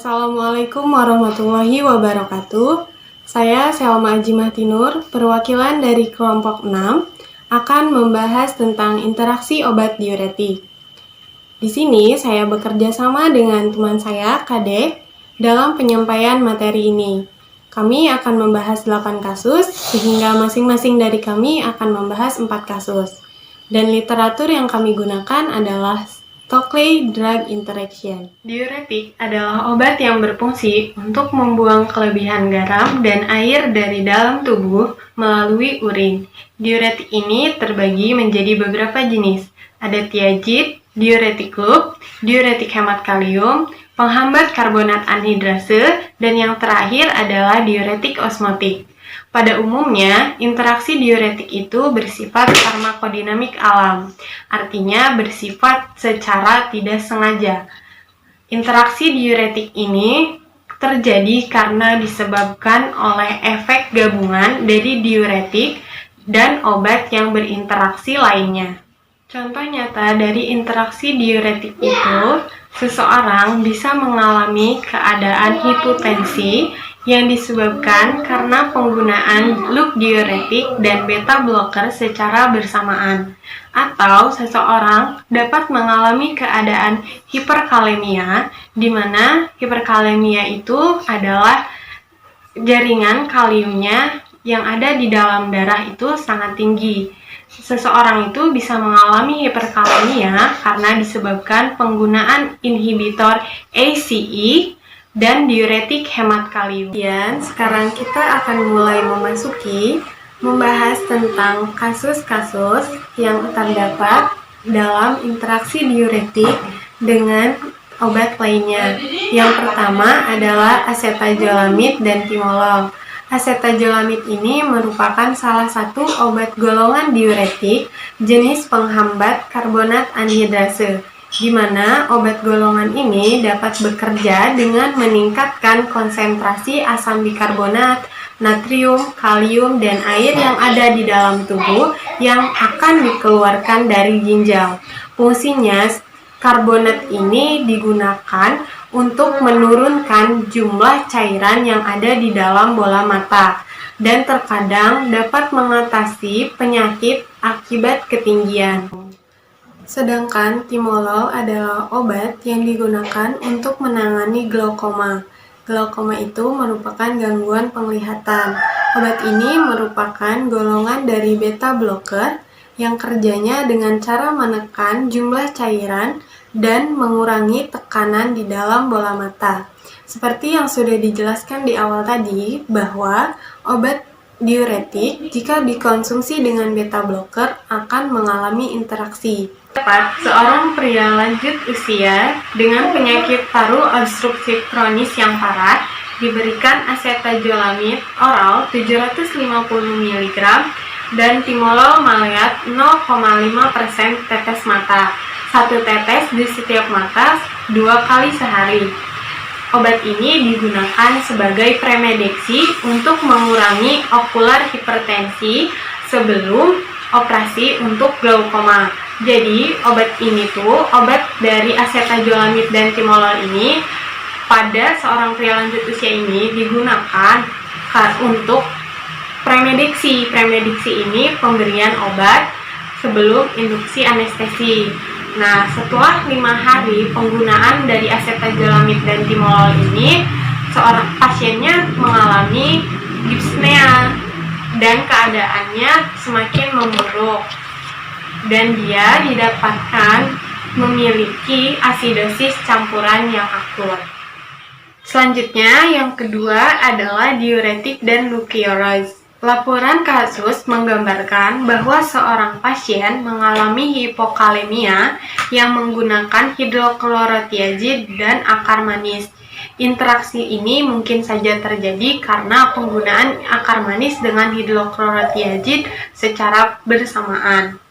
Assalamualaikum warahmatullahi wabarakatuh. Saya Selma Ajimatinur, perwakilan dari kelompok 6, akan membahas tentang interaksi obat diuretik. Di sini saya bekerja sama dengan teman saya, Kadek, dalam penyampaian materi ini. Kami akan membahas 8 kasus, sehingga masing-masing dari kami akan membahas 4 kasus. Dan literatur yang kami gunakan adalah Stokely Drug Interaction. Diuretik adalah obat yang berfungsi untuk membuang kelebihan garam dan air dari dalam tubuh melalui urin. Diuretik ini terbagi menjadi beberapa jenis. Ada tiazid, diuretik loop, diuretik hemat kalium, penghambat karbonat anhidrase, dan yang terakhir adalah diuretik osmotik. Pada umumnya, interaksi diuretik itu bersifat farmakodinamik alam, artinya bersifat secara tidak sengaja. Interaksi diuretik ini terjadi karena disebabkan oleh efek gabungan dari diuretik dan obat yang berinteraksi lainnya. Contoh nyata dari interaksi diuretik itu, seseorang bisa mengalami keadaan hipotensi yang disebabkan karena penggunaan loop diuretik dan beta blocker secara bersamaan. Atau seseorang dapat mengalami keadaan hiperkalemia, di mana hiperkalemia itu adalah jaringan kaliumnya yang ada di dalam darah itu sangat tinggi. Seseorang itu bisa mengalami hiperkalemia karena disebabkan penggunaan inhibitor ACE dan diuretik hemat kalium. Dan sekarang kita akan mulai membahas tentang kasus-kasus yang terdapat dalam interaksi diuretik dengan obat lainnya. Yang pertama adalah asetazolamid dan timolol. Asetazolamid ini merupakan salah satu obat golongan diuretik jenis penghambat karbonat anhidrase, di mana obat golongan ini dapat bekerja dengan meningkatkan konsentrasi asam bikarbonat, natrium, kalium, dan air yang ada di dalam tubuh yang akan dikeluarkan dari ginjal. Fungsinya, karbonat ini digunakan untuk menurunkan jumlah cairan yang ada di dalam bola mata dan terkadang dapat mengatasi penyakit akibat ketinggian. Sedangkan timolol adalah obat yang digunakan untuk menangani glaukoma. Glaukoma itu merupakan gangguan penglihatan. Obat ini merupakan golongan dari beta blocker yang kerjanya dengan cara menekan jumlah cairan dan mengurangi tekanan di dalam bola mata. Seperti yang sudah dijelaskan di awal tadi, bahwa obat diuretik jika dikonsumsi dengan beta blocker akan mengalami interaksi. Seorang pria lanjut usia dengan penyakit paru obstruktif kronis yang parah diberikan asetazolamid oral 750 mg dan timolol maleat 0,5% tetes mata, 1 tetes di setiap mata 2 kali sehari. Obat ini digunakan sebagai premediksi untuk mengurangi okular hipertensi sebelum operasi untuk glaukoma. Jadi, obat dari asetazolamid dan timolol ini pada seorang pria lanjut usia ini digunakan untuk premediksi. Premediksi ini pemberian obat sebelum induksi anestesi. Nah, setelah 5 hari penggunaan dari asetazolamid dan timolol ini, seorang pasiennya mengalami dyspnea dan keadaannya semakin memburuk. Dan dia didapatkan memiliki asidosis campuran yang akut. Selanjutnya, yang kedua adalah diuretik dan leukotriense. Laporan kasus menggambarkan bahwa seorang pasien mengalami hipokalemia yang menggunakan hidroklorotiazid dan akar manis. Interaksi ini mungkin saja terjadi karena penggunaan akar manis dengan hidroklorotiazid secara bersamaan.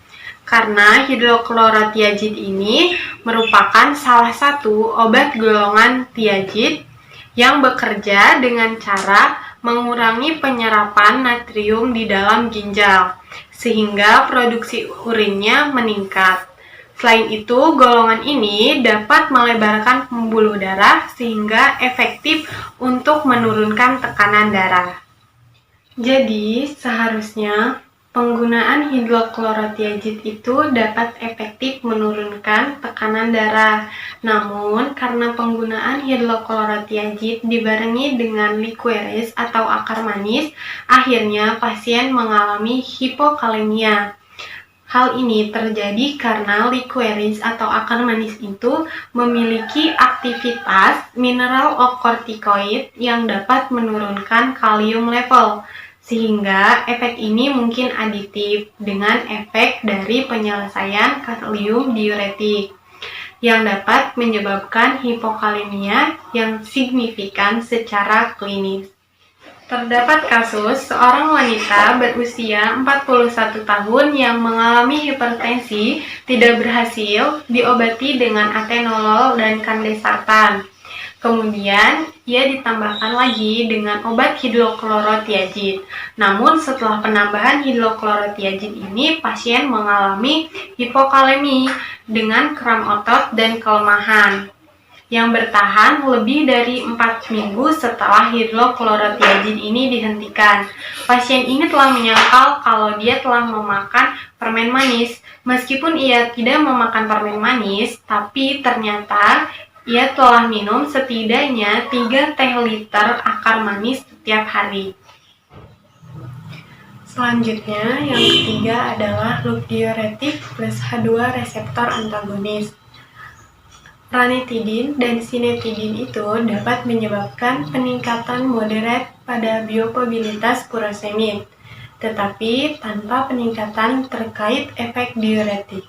Karena hidroklorotiazid ini merupakan salah satu obat golongan tiazid yang bekerja dengan cara mengurangi penyerapan natrium di dalam ginjal, sehingga produksi urinnya meningkat. Selain itu, golongan ini dapat melebarkan pembuluh darah sehingga efektif untuk menurunkan tekanan darah. Jadi, seharusnya penggunaan hidroklorotiazid itu dapat efektif menurunkan tekanan darah. Namun, karena penggunaan hidroklorotiazid dibarengi dengan liqueris atau akar manis, akhirnya pasien mengalami hipokalemia. Hal ini terjadi karena liqueris atau akar manis itu memiliki aktivitas mineralokortikoid yang dapat menurunkan kalium level, sehingga efek ini mungkin aditif dengan efek dari penyelesaian kalium diuretik yang dapat menyebabkan hipokalemia yang signifikan secara klinis. Terdapat kasus seorang wanita berusia 41 tahun yang mengalami hipertensi tidak berhasil diobati dengan atenolol dan kandesartan. Kemudian, ia ditambahkan lagi dengan obat hidroklorotiazid. Namun, setelah penambahan hidroklorotiazid ini, pasien mengalami hipokalemi dengan kram otot dan kelemahan yang bertahan lebih dari 4 minggu setelah hidroklorotiazid ini dihentikan. Pasien ini telah menyangkal kalau dia telah memakan permen manis. Meskipun ia tidak memakan permen manis, tapi ternyata ia telah minum setidaknya 3 teh liter akar manis setiap hari. Selanjutnya, yang ketiga adalah loop diuretik plus H2 reseptor antagonis. Ranitidin dan sinetidin itu dapat menyebabkan peningkatan moderat pada biomobilitas furosemid, tetapi tanpa peningkatan terkait efek diuretik.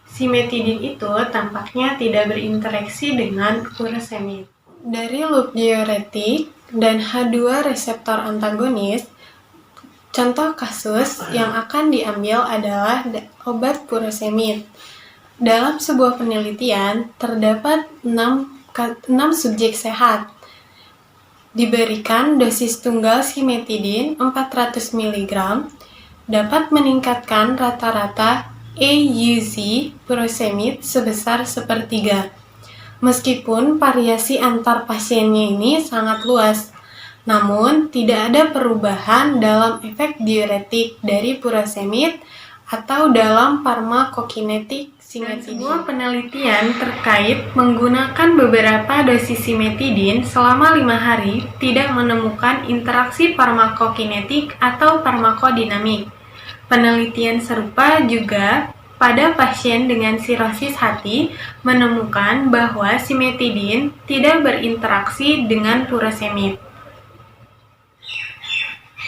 Simetidin itu tampaknya tidak berinteraksi dengan furosemid. Dari loop diuretik dan H2 reseptor antagonis, contoh kasus yang akan diambil adalah obat furosemid. Dalam sebuah penelitian, terdapat 6 subjek sehat diberikan dosis tunggal simetidin 400 mg dapat meningkatkan rata-rata AUC furosemid sebesar sepertiga. Meskipun variasi antar pasiennya ini sangat luas, namun tidak ada perubahan dalam efek diuretik dari furosemid atau dalam farmakokinetik simetidin. Sebuah penelitian terkait menggunakan beberapa dosis simetidin selama 5 hari tidak menemukan interaksi farmakokinetik atau farmakodinamik. Penelitian serupa juga pada pasien dengan sirosis hati menemukan bahwa simetidin tidak berinteraksi dengan furosemid.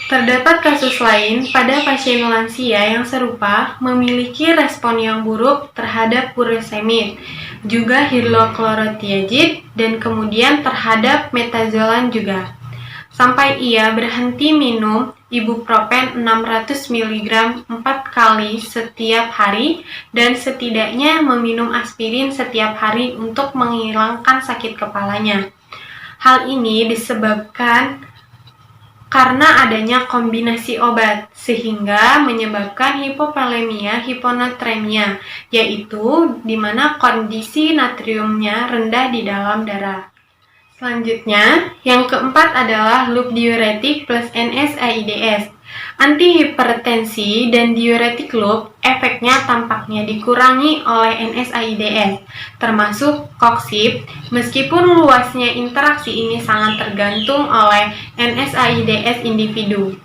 Terdapat kasus lain pada pasien lansia yang serupa memiliki respon yang buruk terhadap furosemid, juga hidroklorotiazid, dan kemudian terhadap metazolam juga. Sampai ia berhenti minum ibuprofen 600 mg 4 kali setiap hari dan setidaknya meminum aspirin setiap hari untuk menghilangkan sakit kepalanya. Hal ini disebabkan karena adanya kombinasi obat, sehingga menyebabkan hipokalemia hiponatremia, yaitu di mana kondisi natriumnya rendah di dalam darah. Selanjutnya, yang keempat adalah loop diuretik plus NSAIDs. Antihipertensi dan diuretik loop efeknya tampaknya dikurangi oleh NSAIDs, termasuk koksib, meskipun luasnya interaksi ini sangat tergantung oleh NSAIDs individu.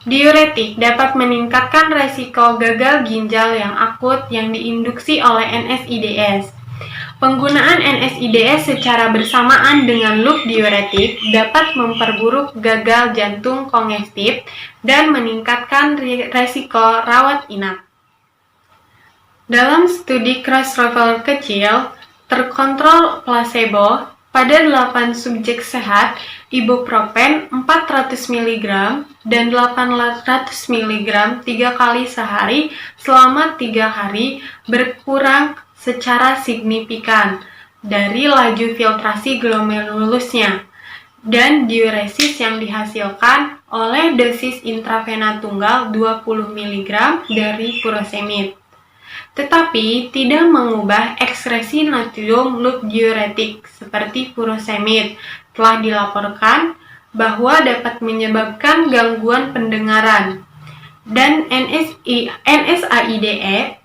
Diuretik dapat meningkatkan resiko gagal ginjal yang akut yang diinduksi oleh NSAIDs. Penggunaan NSAIDs secara bersamaan dengan loop diuretik dapat memperburuk gagal jantung kongestif dan meningkatkan resiko rawat inap. Dalam studi crossover kecil, terkontrol placebo, pada 8 subjek sehat, ibuprofen 400 mg dan 800 mg 3 kali sehari selama 3 hari berkurang secara signifikan dari laju filtrasi glomerulusnya dan diuresis yang dihasilkan oleh dosis intravena tunggal 20 mg dari furosemid. tetapi tidak mengubah ekskresi natrium loop diuretik seperti furosemid. Telah dilaporkan bahwa dapat menyebabkan gangguan pendengaran. Dan NSAIDE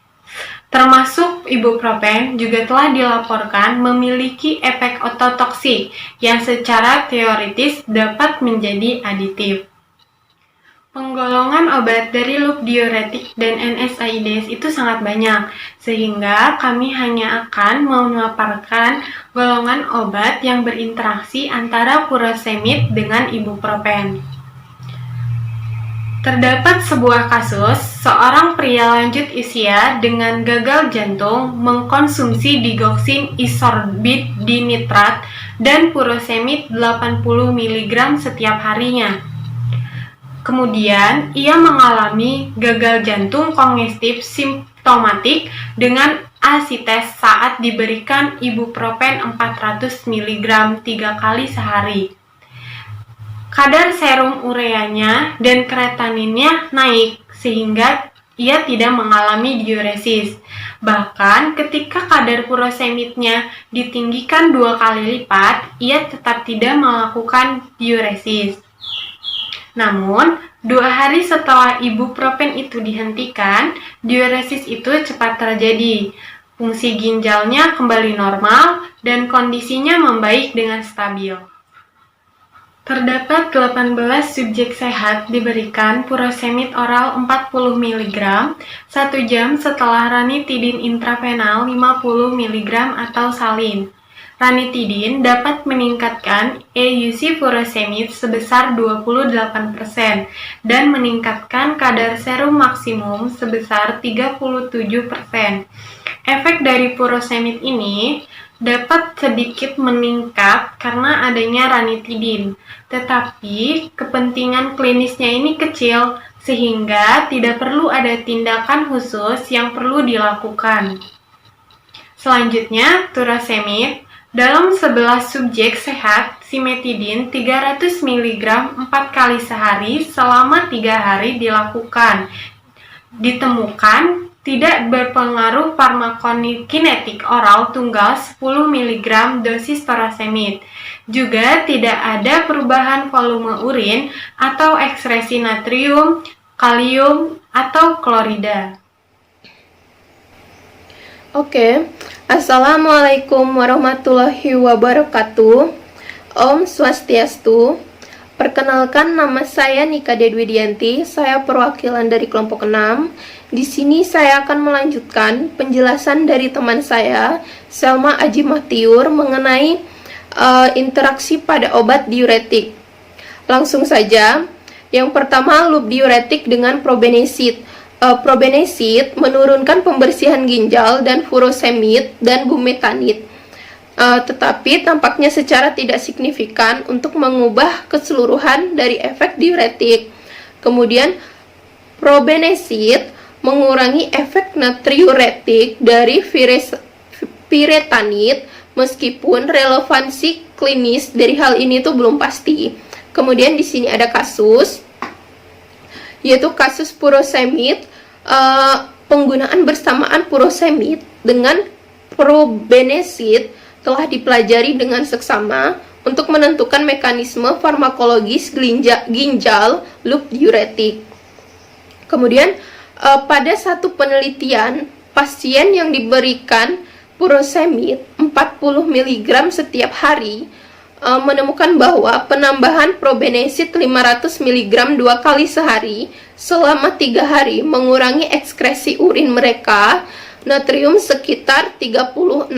termasuk ibuprofen juga telah dilaporkan memiliki efek ototoksik yang secara teoritis dapat menjadi aditif. Penggolongan obat dari loop diuretik dan NSAIDs itu sangat banyak, sehingga kami hanya akan memaparkan golongan obat yang berinteraksi antara furosemid dengan ibuprofen. Terdapat sebuah kasus, seorang pria lanjut usia dengan gagal jantung mengkonsumsi digoxin isorbit dinitrat dan furosemid 80 mg setiap harinya. Kemudian, ia mengalami gagal jantung kongestif simptomatik dengan asites saat diberikan ibuprofen 400 mg 3 kali sehari. Kadar serum ureanya dan kretaninnya naik, sehingga ia tidak mengalami diuresis. Bahkan ketika kadar furosemidnya ditinggikan 2 kali lipat, ia tetap tidak melakukan diuresis. Namun, 2 hari setelah ibuprofen itu dihentikan, diuresis itu cepat terjadi. Fungsi ginjalnya kembali normal dan kondisinya membaik dengan stabil. Terdapat 18 subjek sehat diberikan furosemid oral 40 mg 1 jam setelah ranitidin intravenal 50 mg atau salin. Ranitidin dapat meningkatkan EUC furosemid sebesar 28% dan meningkatkan kadar serum maksimum sebesar 37%. Efek dari furosemid ini dapat sedikit meningkat karena adanya ranitidin, tetapi kepentingan klinisnya ini kecil sehingga tidak perlu ada tindakan khusus yang perlu dilakukan. Selanjutnya, furosemid. Dalam 11 subjek sehat, simetidin 300 mg 4 kali sehari selama 3 hari dilakukan. Ditemukan tidak berpengaruh farmakokinetik oral tunggal 10 mg dosis furosemid. Juga tidak ada perubahan volume urin atau ekskresi natrium, kalium, atau klorida. Oke, Assalamualaikum warahmatullahi wabarakatuh. Om Swastiastu. Perkenalkan, nama saya Nika Dedwidianti. Saya perwakilan dari kelompok 6. Di sini saya akan melanjutkan penjelasan dari teman saya, Selma Ajimahtiur, mengenai interaksi pada obat diuretik. Langsung saja. Yang pertama, loop diuretik dengan probenesid. Probenesid menurunkan pembersihan ginjal dan furosemid dan bumetanid, tetapi tampaknya secara tidak signifikan untuk mengubah keseluruhan dari efek diuretik. Kemudian probenesid mengurangi efek natriuretik dari piretanid, meskipun relevansi klinis dari hal ini tuh belum pasti. Kemudian di sini ada kasus, yaitu kasus furosemid, penggunaan bersamaan furosemid dengan probenesid telah dipelajari dengan seksama untuk menentukan mekanisme farmakologis ginjal loop diuretik. Kemudian pada satu penelitian, pasien yang diberikan furosemid 40 mg setiap hari menemukan bahwa penambahan probenesid 500 mg 2 kali sehari selama 3 hari mengurangi ekskresi urin mereka natrium sekitar 36%.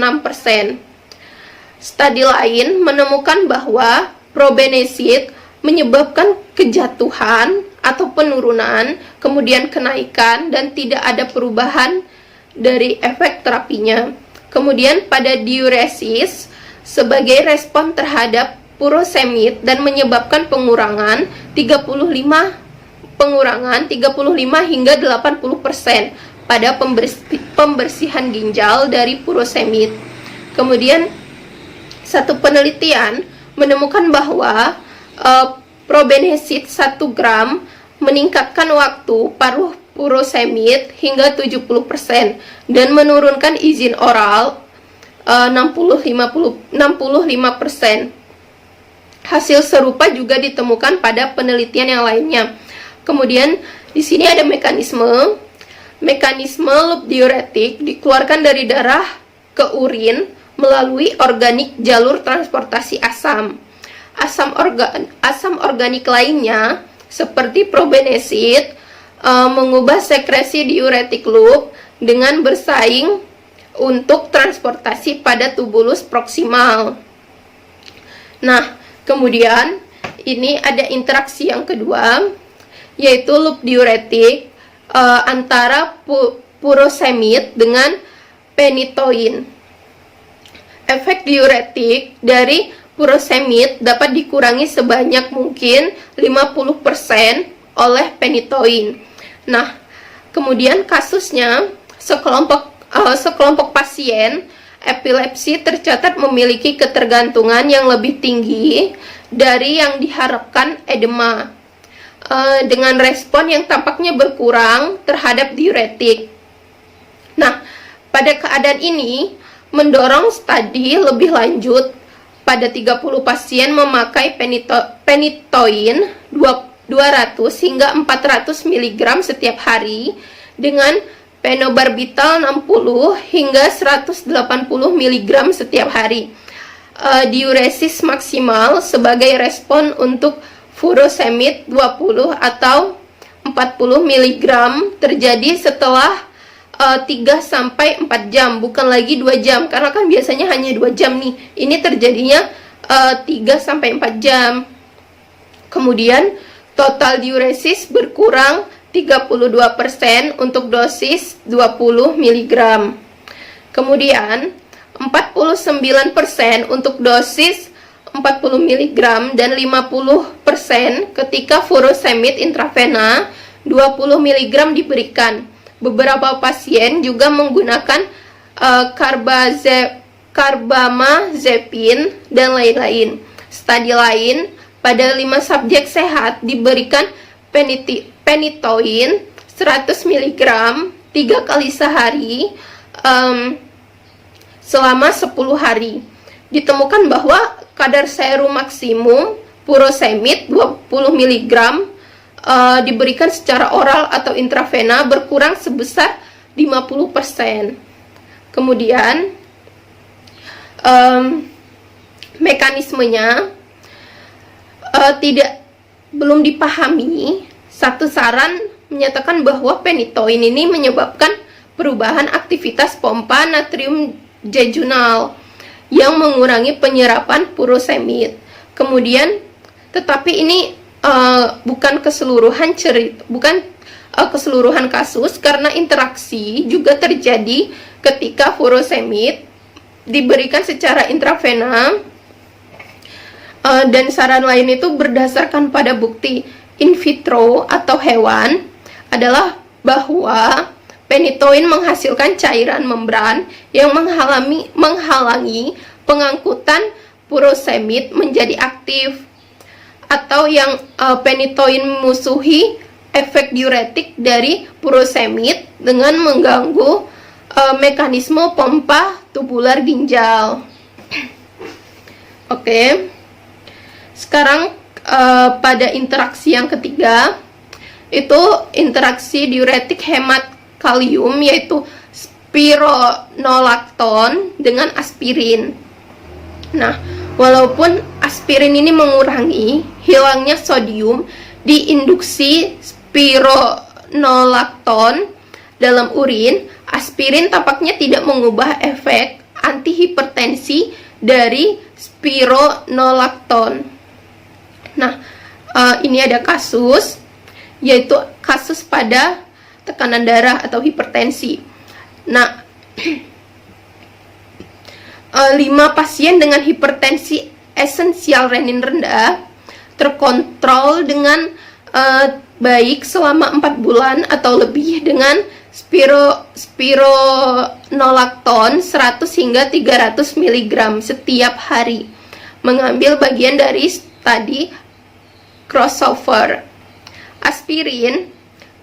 Studi lain menemukan bahwa probenesid menyebabkan kejatuhan atau penurunan, kemudian kenaikan, dan tidak ada perubahan dari efek terapinya. Kemudian pada diuresis sebagai respon terhadap furosemid dan menyebabkan pengurangan 35 hingga 80% pada pembersihan ginjal dari furosemid. Kemudian satu penelitian menemukan bahwa probenesid 1 gram meningkatkan waktu furosemid hingga 70% dan menurunkan izin oral 65%. Hasil serupa juga ditemukan pada penelitian yang lainnya. Kemudian di sini ada mekanisme loop diuretik dikeluarkan dari darah ke urin melalui organik jalur transportasi asam. Asam organik lainnya seperti probenesid mengubah sekresi diuretik loop dengan bersaing untuk transportasi pada tubulus proksimal. Nah, kemudian ini ada interaksi yang kedua, yaitu loop diuretik antara furosemid dengan penitoin. Efek diuretik dari furosemid dapat dikurangi sebanyak mungkin 50% oleh penitoin. Nah, kemudian kasusnya sekelompok pasien epilepsi tercatat memiliki ketergantungan yang lebih tinggi dari yang diharapkan edema, dengan respon yang tampaknya berkurang terhadap diuretik. Nah, pada keadaan ini mendorong studi lebih lanjut pada 30 pasien memakai penitoin 200 hingga 400 mg setiap hari dengan phenobarbital 60 hingga 180 mg setiap hari. Diuresis maksimal sebagai respon untuk furosemid 20 atau 40 mg terjadi setelah 3-4 jam, bukan lagi 2 jam, karena kan biasanya hanya 2 jam nih. Ini terjadinya 3-4 jam. Kemudian total diuresis berkurang 32% untuk dosis 20 mg. Kemudian 49% untuk dosis 40 mg dan 50% ketika furosemid intravena 20 mg diberikan. Beberapa pasien juga menggunakan carbamazepin dan lain-lain. Studi lain pada 5 subjek sehat diberikan penitoin 100 mg 3 kali sehari selama 10 hari. Ditemukan bahwa kadar serum maksimum furosemid 20 mg diberikan secara oral atau intravena berkurang sebesar 50%. Kemudian mekanismenya belum dipahami. Satu saran menyatakan bahwa penitoin ini menyebabkan perubahan aktivitas pompa natrium jejunal yang mengurangi penyerapan furosemid. Kemudian, tetapi ini bukan keseluruhan kasus, karena interaksi juga terjadi ketika furosemid diberikan secara intravena, dan saran lain itu berdasarkan pada bukti in vitro atau hewan adalah bahwa penitoin menghasilkan cairan membran yang menghalangi pengangkutan furosemid menjadi aktif, atau yang penitoin memusuhi efek diuretik dari furosemid dengan mengganggu mekanisme pompa tubular ginjal. Oke. Sekarang pada interaksi yang ketiga, itu interaksi diuretik hemat kalium, yaitu spironolakton dengan aspirin. Nah, walaupun aspirin ini mengurangi hilangnya sodium di induksi spironolakton dalam urin, aspirin tampaknya tidak mengubah efek antihipertensi dari spironolakton. Nah, ini ada kasus, yaitu kasus pada tekanan darah atau hipertensi. Nah, 5 pasien dengan hipertensi esensial renin rendah terkontrol dengan baik selama 4 bulan atau lebih dengan spironolakton 100 hingga 300 mg setiap hari, mengambil bagian dari studi crossover. Aspirin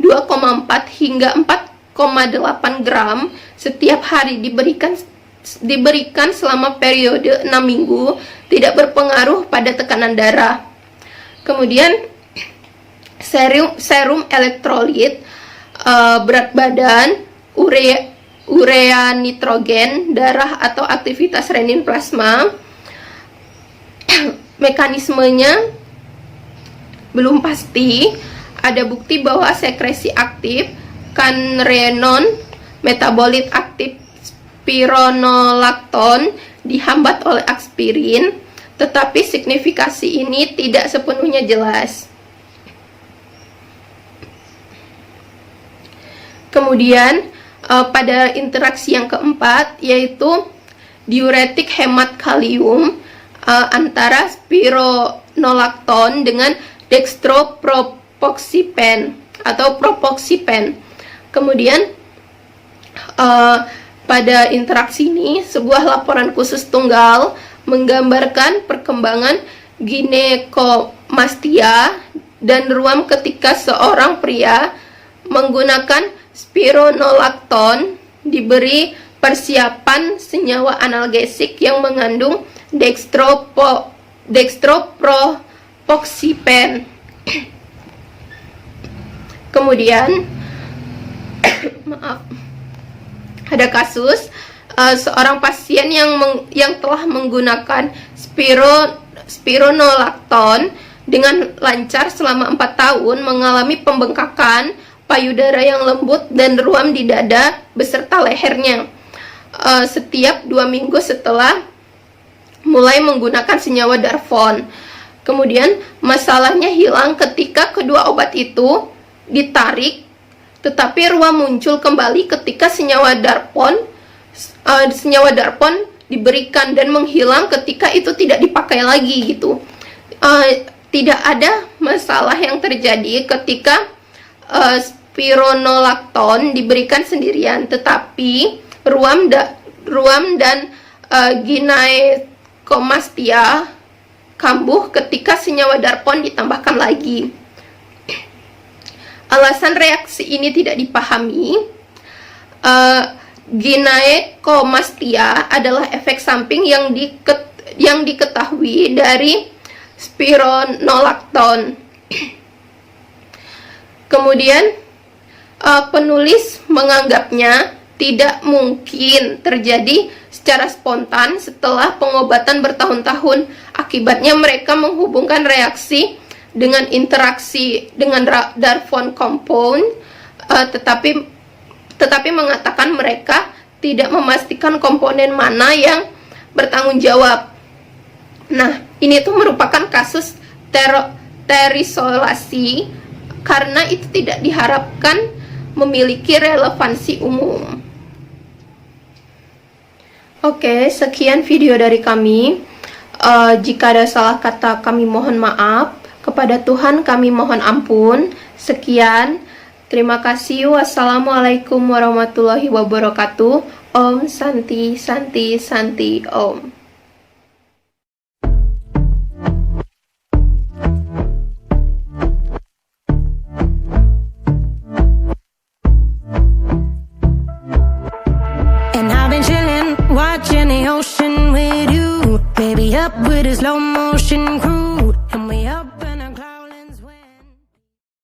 2 2,4 hingga 4,8 gram setiap hari diberikan selama periode 6 minggu tidak berpengaruh pada tekanan darah. Kemudian serum elektrolit, berat badan, urea nitrogen, darah atau aktivitas renin plasma. Mekanismenya belum pasti. Ada bukti bahwa sekresi aktif kanrenon, metabolit aktif spironolakton dihambat oleh aspirin, tetapi signifikasi ini tidak sepenuhnya jelas. Kemudian pada interaksi yang keempat, yaitu diuretik hemat kalium antara spironolakton dengan dextropropoxifen atau propoxifen. Kemudian pada interaksi ini, sebuah laporan khusus tunggal menggambarkan perkembangan ginekomastia dan ruam ketika seorang pria menggunakan spironolakton diberi persiapan senyawa analgesik yang mengandung dextropropoxifen. Kemudian ada kasus seorang pasien yang telah menggunakan spironolakton dengan lancar selama 4 tahun mengalami pembengkakan payudara yang lembut dan ruam di dada beserta lehernya setiap 2 minggu setelah mulai menggunakan senyawa Darvon. Kemudian masalahnya hilang ketika kedua obat itu ditarik, tetapi ruam muncul kembali ketika senyawa Darvon diberikan dan menghilang ketika itu tidak dipakai lagi gitu. Tidak ada masalah yang terjadi ketika spironolakton diberikan sendirian, tetapi ruam dan ginekomastia kambuh ketika senyawa Darvon ditambahkan lagi. Alasan reaksi ini tidak dipahami. Ginekomastia adalah efek samping yang diketahui dari spironolakton. Kemudian penulis menganggapnya tidak mungkin terjadi secara spontan setelah pengobatan bertahun-tahun. Akibatnya mereka menghubungkan reaksi dengan interaksi dengan Darvon compound, tetapi mengatakan mereka tidak memastikan komponen mana yang bertanggung jawab. Nah, ini tuh merupakan kasus terisolasi karena itu tidak diharapkan memiliki relevansi umum. Oke, sekian video dari kami. Jika ada salah kata, kami mohon maaf. Kepada Tuhan kami mohon ampun. Sekian. Terima kasih. Wassalamualaikum warahmatullahi wabarakatuh. Om Santi Santi Santi Om. Watching the ocean with you, baby, up with a slow motion cruise.